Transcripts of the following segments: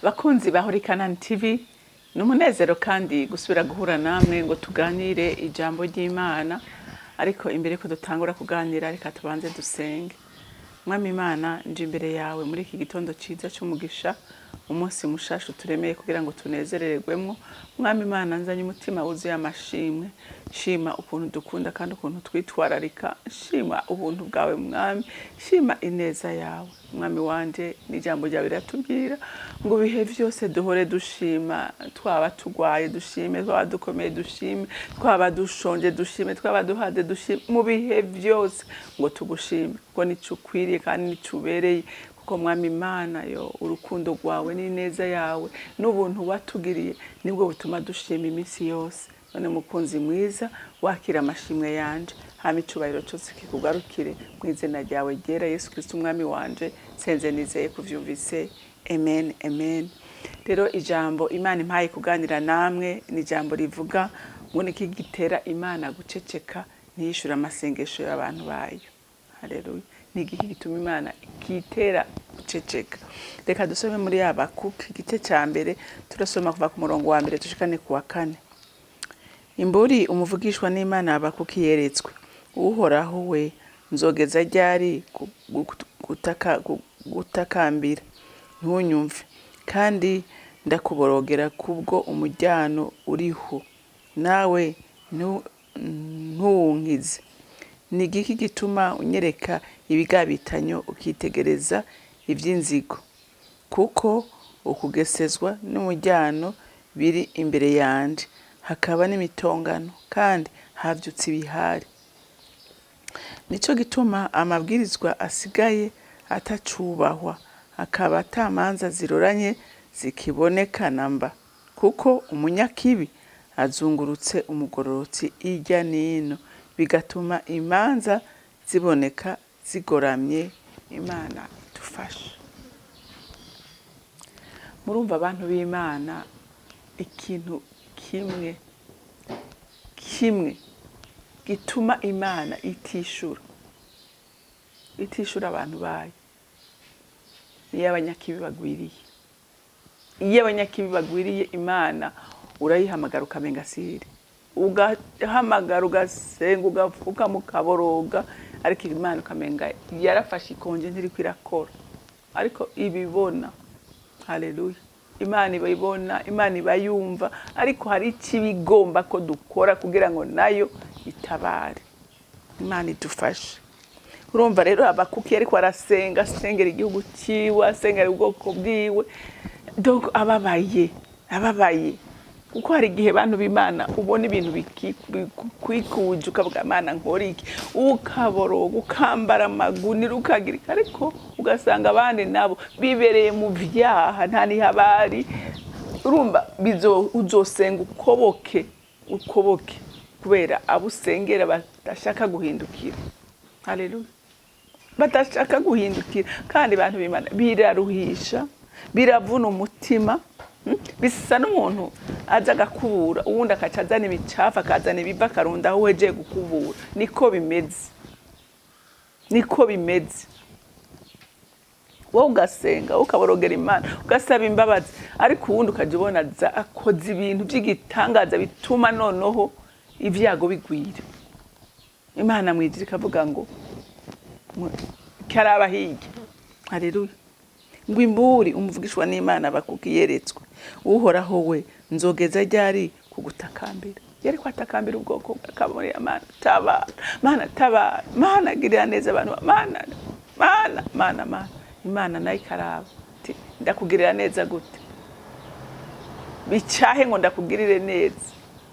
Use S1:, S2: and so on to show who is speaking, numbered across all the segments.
S1: Bakunzi bahora CANAAN TV numunezero kandi gusubira guhura namwe ngo tuganire ijambo ry'Imana, ariko imbere ko dutangura kuganira reka tubanze dusenge. Mwami Imana, nje imbere yawe muri iki gitondo ciza cy'umugisha, umunsi mushasha turemeye kugira ngo tunezererwemo. Mwami Imana, nzanye umutima wuzuye amashimwe, shima ukuntu dukunda kandi ukuntu twitwararika, shima ubuntu bwawe Mwami, shima ineza yawe. Mwami wanje, n'ijambo ryawe riratubwira ngo bihe byose duhore dushima, twaba tugwaye dushime, twaba dukomeye dushime, twaba dushonje dushime, twaba duhade dushime, mu bihe byose ngo tugushime kuko nicukwiriye kandi nicubereye. Kuko Mwami Imana, yo urukundo rwawe n'ineza yawe n'ubuntu watugiriye nibwo butuma dushima iminsi yose. None mukunzi mwiza, wakira amashimwe yanje, hama icubahiro cyose kikugarukire mu izina ryawe ryera Yesu Kristo umwami wanje, senze nizeye kuvyumvise. Amen, amen. Rero ijambo Imana impaye kuganira namwe ni ijambo rivuga ngo niki gitera Imana guceceka ntiyishura amasengesho y'abantu bayo. Haleluya. Niki gituma Imana kitera guceceka. Reka dusome muri Habakuki igice cya mbere, turasoma kuva ku murongo wa mbere tushikane ku wa 4. Imburi umuvugishwa n'Imana Habakuki yeretswe. Uhoraho we, nzogeza ryari gutakambira ntunyumve, kandi ndakuborogera kubwo umujyano uriho, nawe ntuwunkize. Ni igiki gituma unyereka ibigabitanyo ukitegereza iby'inzigo? Kuko ukugesezwa n'umujyano biri imbere yanje, hakaba n'imitongano kandi havyutse ibihari. Nico gituma amabwirizwa asigaye atacubahwa, akaba atamanza ziroranye zikiboneka namba. Kuko umunyakibi azungurutse umugororotsi irya nino, bigatuma imanza ziboneka zigoramye. Imana idufashe. Murumva abantu b'Imana, ikintu kimwe gituma Imana itishura abantu bayo, iyo abanyakibi bagwiriye. Iyo abanyakibi bagwiriye, Imana urayihamagara ukamenga siri, ugahamagara ugasenga ugafuka mukaboroga, ariko Imana ukamenga yarafashe ikonje ntiri kwirakora, ariko ibibona. Haleluya. Imana ibayibona, Imana ibayumva, ariko hari ikibigomba ko dukora kugira ngo nayo itabare. Imana idufashe. Urumva rero Habakuki ariko arasenga, asengera igihugu ciwe, asengera ubwoko bwiwe, donc ababaye. Kuko hari igihe bantu b'Imana ubona ibintu bikwikuje ukavuga Imana nkora iki, ukaboroga ukambara amagunira ukagirika, ariko ugasanga abandi nabo bibereye mu vyaha nta nihabari. Urumva uzosenga ukoboke kubera abusengera badashaka guhindukira. Haleluya. Badashaka guhindukira, kandi bantu b'Imana biraruhisha, biravuna umutima. Bisa n'umuntu aza gakubura, uwundi akacazana imicafu akazana ibiva akarunda aho weje gukubura. Niko bimeze. Wowe ugasenga ukaborogera Imana ugasaba imbabazi, ariko uwundi ukaje ubona akoze ibintu by'igitangaza bituma noneho ibyago bigwira. Imana mwijira ikavuga ngo karaba hirya. Haleluya. Ngo imburi umuvugishwa n'Imana Habakuki yeretswe. Uhoraho we, nzogeza ryari kugutakambira. Yari kwatakambira ubwoko bw'akabore Imana tabara, Mana tabara, Mana girira neza abantu, Mana. Imana nayo ikaraba ati ndakugirira neza gute? Bicahe ngo ndakugirire neza.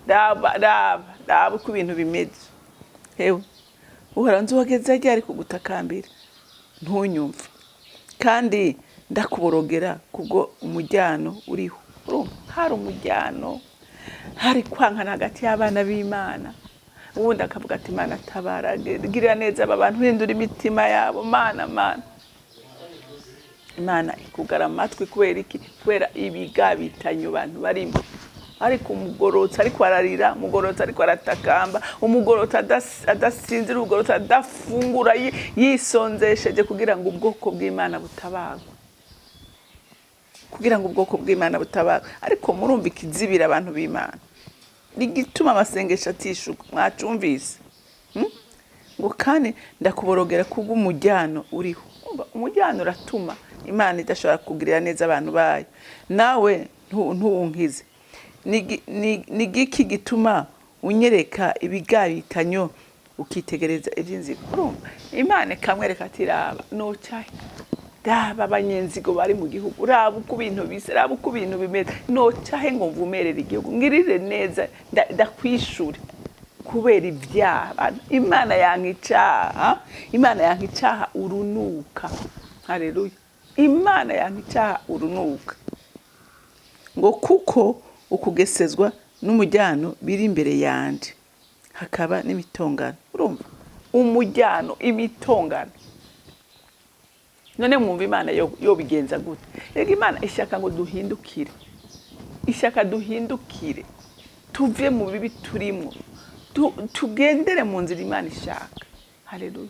S1: Raba uko ibintu bimeze. Hewe, Uhoraho nzogeza ryari kugutakambira ntunyumve, kandi ndakuborogera kubwo umujyano uriho. Hari umujyano, hari kwankana hagati y'abana b'Imana. Ubundi akavuga ati Mana tabara, girira neza aba bantu, hindura imitima yabo. Imana ikugara amatwi kubera iki? Kubera ibigabitanyo abantu barimo. Ariko umugorotsi ariko ararira, umugorotsi ariko aratakamba, umugorotsi adasinzira, umugorotsi adafungura, yisonzesheje kugira ngo ubwoko bw'Imana butabagwe. kugira ngo ubwoko bw'Imana butabara. Ariko murumva ikizibira abantu b'Imana n'igituma amasengesho atishuka, mwacumvise ngo kandi ndakuborogera kubw'umujyano uriho. Umujyano uratuma Imana idashobora kugirira neza abantu bayo, nawe ntuwunkize. Ni giki gituma unyereka ibigabitanyo ukitegereza iby'inzigo? Urumva Imana ikamwereka ati raba nocahe, raba abanyenzigo bari mu gihugu, raba uko ibintu bise, raba uko ibintu bimeze, nocahe ngo mvumerere igihugu, ngirire neza, ndakwishure kubera ibyaha. Imana yankicaha, Imana yankicaha urunuka. Haleluya. Imana yankicaha urunuka, ngo kuko ukugesezwa n'umujyano biri imbere yanje, hakaba n'imitongano. Urumva umujyano, imitongano. None mwumva Imana yo bigenza gute? Rega Imana ishaka ngo duhindukire, ishaka duhindukire, tuve mu bibi turimo, tugendere mu nzira Imana ishaka. Haleluya.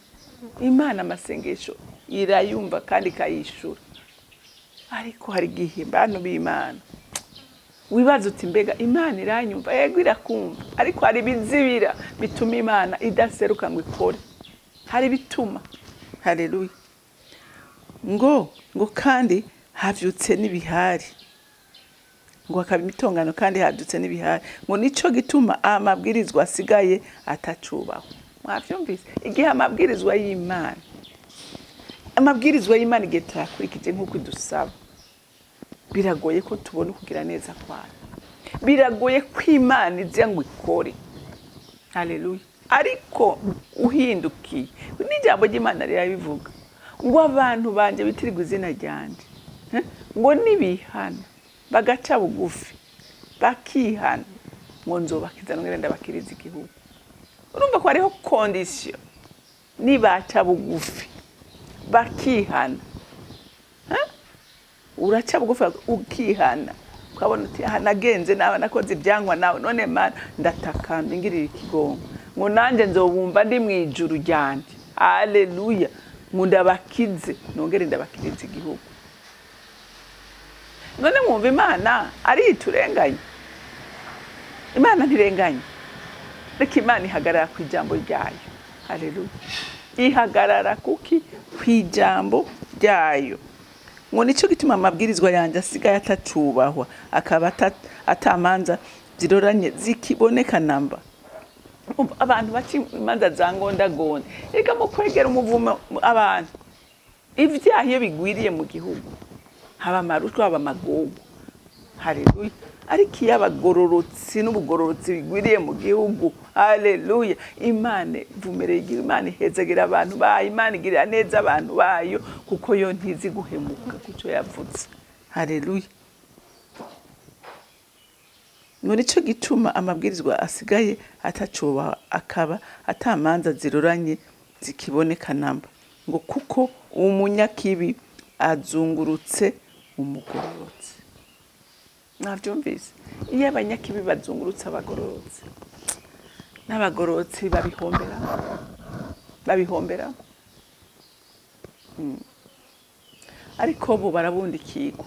S1: Imana amasengesho irayumva kandi ikayishura. Ariko hari igihe bantu b'Imana wibaza uti mbega Imana iranyumva? Yego irakumva, ariko hari bizibira bituma Imana idaseruka ngo ikore. Hari bituma. Haleluya. Ngo kandi havyutse n'ibihari, ngo akaba imitongano kandi havyutse n'ibihari, ngo nico gituma amabwirizwa asigaye atacubaho. Mwavyumvise? Igihe amabwirizwa y'Imana, amabwirizwa y'Imana igihe turakurikije nk'uko idusaba, biragoye ko tubona kugira neza kwayo, biragoye ko Imana ize ngo ikore. Haleluya. Ariko uhindukiye, n'ijambo ry'Imana rirabivuga ngo abantu banje bitirirwa izina ryanje, ngo nibihana bagaca bugufi bakihana, ngo nzobakiza nongere ndabakiriza igihugu. Urumva ko hariho condition, nibaca bugufi bakihana, uraca bugufi ukihana, ukabona uti nagenze nawe nakoze ibyangwa nawe, none Mana ndatakamba ingirira ikigongo, ngo nanje nzobumva ndi mu ijuru ryanje. Haleluya. Ngo ndabakize nongere ndabakiriza igihugu. None mwumva Imana ari iturenganye? Imana ntirenganye. Reka Imana ihagarara ku ijambo ryayo. Haleluya. Ihagarara kuki? Ku ijambo ryayo. Ngo nico gituma amabwirizwa yanje asigaye atacubahwa, akaba atamanza ziroranye zikiboneka namba. Abantu baci imanza za ngondagonda, reka mu kwegera umuvumo abantu, ibyaha iyo bigwiriye mu gihugu haba amarushwa, haba amagogo. Haleluya. Ariko iyo abagororotsi n'ubugororotsi bigwiriye mu gihugu, haleluya, Imana ivumereye, Imana ihezagira abantu bayo, Imana igirira neza abantu bayo, kuko yo ntizi guhemuka kuco yavuze. Haleluya. Ngo nico gituma amabwirizwa asigaye atacubaha, akaba atamanza ziroranye zikiboneka namba, ngo kuko umunyakibi azungurutse umugororotsi. Mwavyumvise? Iyo abanyakibi bazungurutse abagororotsi, n'abagororotsi babihombera. Ariko bo barabundikirwa,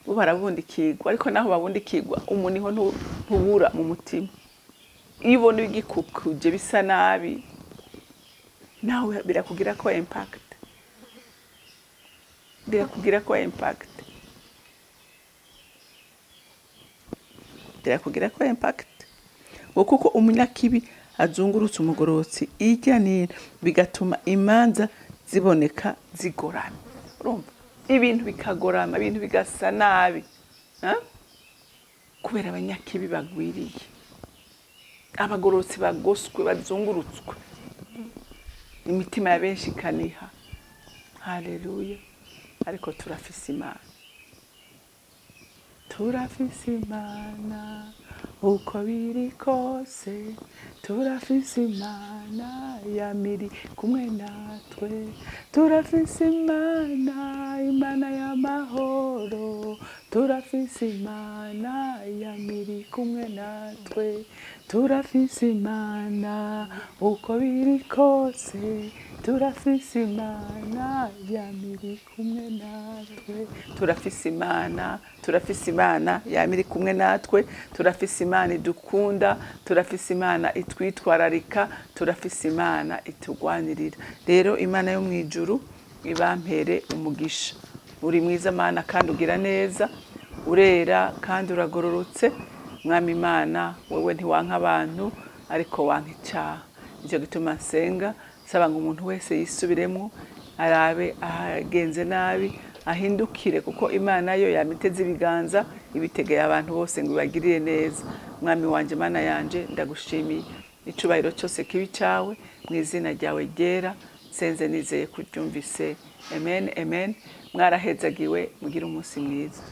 S1: bo barabundikirwa, ariko naho babundikirwa umuniho ntubura mu mutima. Iyo ubona igikukuje bisa nabi, nawe birakugira ko impact, birakugira ko impact, birakugira ko impact. Kuko umunyakibi azungurutse umugororotsi ijya nino, bigatuma imanza ziboneka zigorana. Urumva ibintu bikagorama, ibintu bigasa nabi, kubera abanyakibi bagwiriye, abagororotsi bagoswe, bazungurutswe, imitima ya benshi ikaniha. Haleluya. Ariko turafise Imana, turafise Imana uko biri kose, turafise Imana yamiri kumwe natwe, turafise Imana, Imana y'amahoro, turafise Imana yamiri kumwe natwe, turafise Imana uko biri kose, turafise Imana yamiri kumwe natwe, turafise Imana yamiri kumwe natwe, turafise Imana idukunda, turafise Imana itwitwararika, turafise Imana itugwanirira. Rero Imana yo mwijuru ibampere umugisha. Uri mwiza Mana kandi ugira neza, urera kandi uragororotse. Mwami Imana wewe ntiwanka abantu ariko wanka icyaha. Nicyo gituma nsenga saba ngo umuntu wese yisubiremo arabe ahagenze nabi ahindukire, kuko Imana yo yamiteze ibiganza ibitegeye abantu bose ngo ibagirire neza. Mwami wanje Mana yanje ndagushimiye, icubahiro cyose kibi cyawe mu izina ryawe ryera senze nizeye kuryumvise. Amen, amen. Mwarahezagiwe, mugire umunsi mwiza.